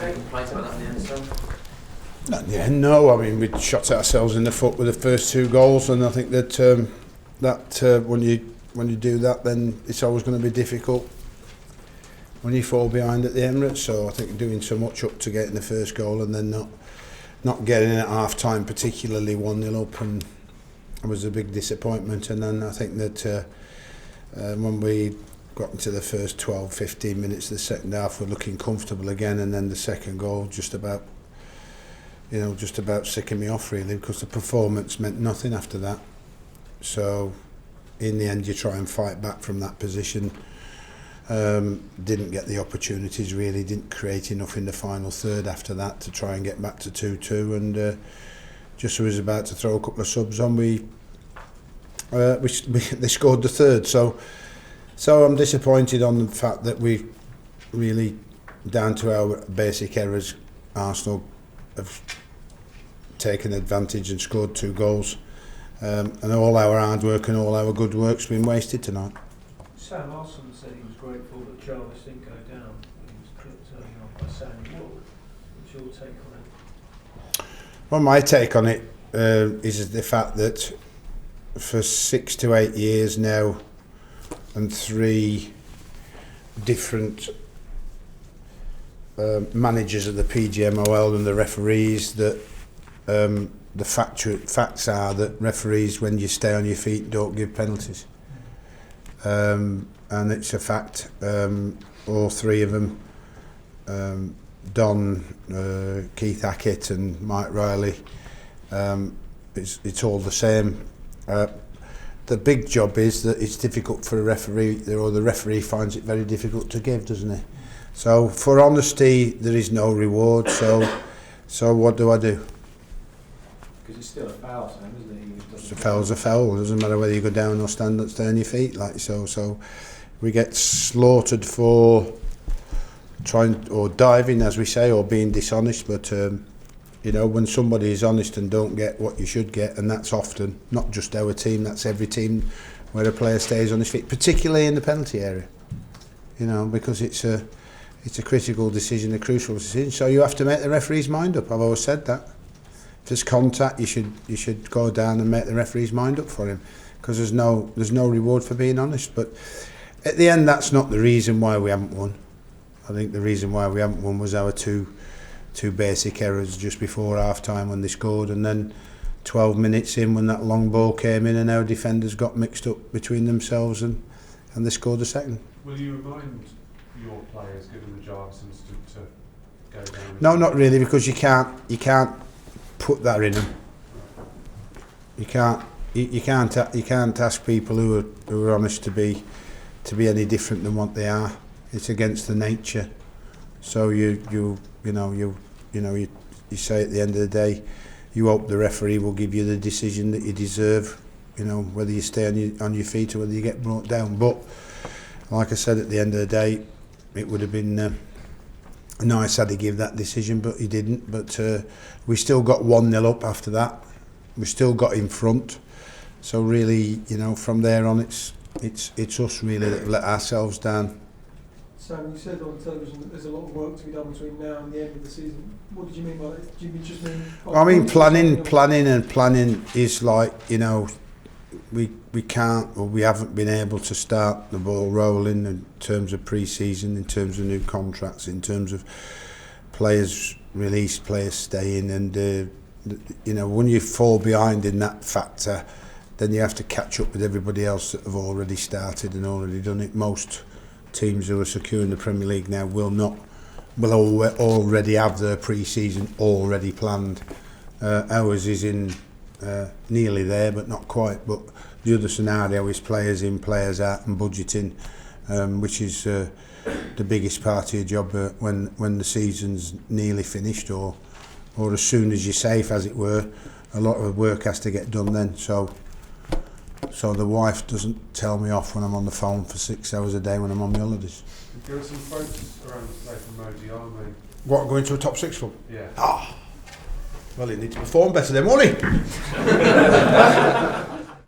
any complaints about that in the end, so? Not in the end, no. I mean, we shot ourselves in the foot with the first 2 goals, and I think that when you do that, then it's always going to be difficult when you fall behind at the Emirates. So I think doing so much up to getting the first goal and then not getting it at half time, particularly 1-0 up, and it was a big disappointment. And then I think that when we got into the first 12-15 minutes of the second half, we're looking comfortable again, and then the second goal just about sickened me off really, because the performance meant nothing after that. So in the end you try and fight back from that position. Didn't get the opportunities really, didn't create enough in the final third after that to try and get back to 2-2, and just was about to throw a couple of subs on, they scored the third. So I'm disappointed on the fact that we really, down to our basic errors, Arsenal have taken advantage and scored 2 goals, and all our hard work and all our good work's been wasted tonight. Sam Arson said he was grateful that Jarvis didn't go down. He was clipped early on by Sam. What's your take on it? Well, my take on it is the fact that for 6 to 8 years now, and 3 different managers of the PGMOL and the referees, that the facts are that referees, when you stay on your feet, don't give penalties. And it's a fact. All 3 of them, Don, Keith Hackett and Mike Riley, it's all the same. The big job is that it's difficult for a referee, or the referee finds it very difficult to give, doesn't he? So for honesty, there is no reward. So what do I do? Because it's still a foul, Sam, isn't it? A foul's a foul. It doesn't matter whether you go down or stay on your feet. Like so we get slaughtered for trying or diving, as we say, or being dishonest. But when somebody is honest and don't get what you should get, and that's often not just our team, that's every team where a player stays on his feet, particularly in the penalty area. Because it's a critical decision, a crucial decision. So you have to make the referee's mind up. I've always said that. If there's contact, you should go down and make the referee's mind up for him, because there's no reward for being honest. But at the end, that's not the reason why we haven't won. I think the reason why we haven't won was our two basic errors just before half time when they scored, and then 12 minutes in when that long ball came in and our defenders got mixed up between themselves and they scored the second. Will you remind your players, given the Jarvisons, to go down? No, not really, because you can't put that in them. You can't ask people who are honest to be any different than what they are. It's against the nature. So you say at the end of the day, you hope the referee will give you the decision that you deserve. Whether you stay on your feet or whether you get brought down. But like I said, at the end of the day, it would have been nice had he give that decision, but he didn't. But we still got 1-0 up after that. We still got in front. So really, from there on, it's us really that have let ourselves down. Sam, you said on television that there's a lot of work to be done between now and the end of the season. What did you mean by that? Do you just mean? I mean planning is like, we can't, or we haven't been able to start the ball rolling in terms of pre-season, in terms of new contracts, in terms of players released, players staying, and when you fall behind in that factor, then you have to catch up with everybody else that have already started and already done it. Most teams who are securing the Premier League now will already have their pre-season already planned. Ours is in nearly there, but not quite. But the other scenario is players in, players out, and budgeting, which is the biggest part of your job when the season's nearly finished, or as soon as you're safe, as it were. A lot of work has to get done then. So the wife doesn't tell me off when I'm on the phone for 6 hours a day when I'm on my holidays. There are some folks around the place from Modi, aren't they? What, going to a top 6 club? Yeah. Well, he needs to perform better then, won't he?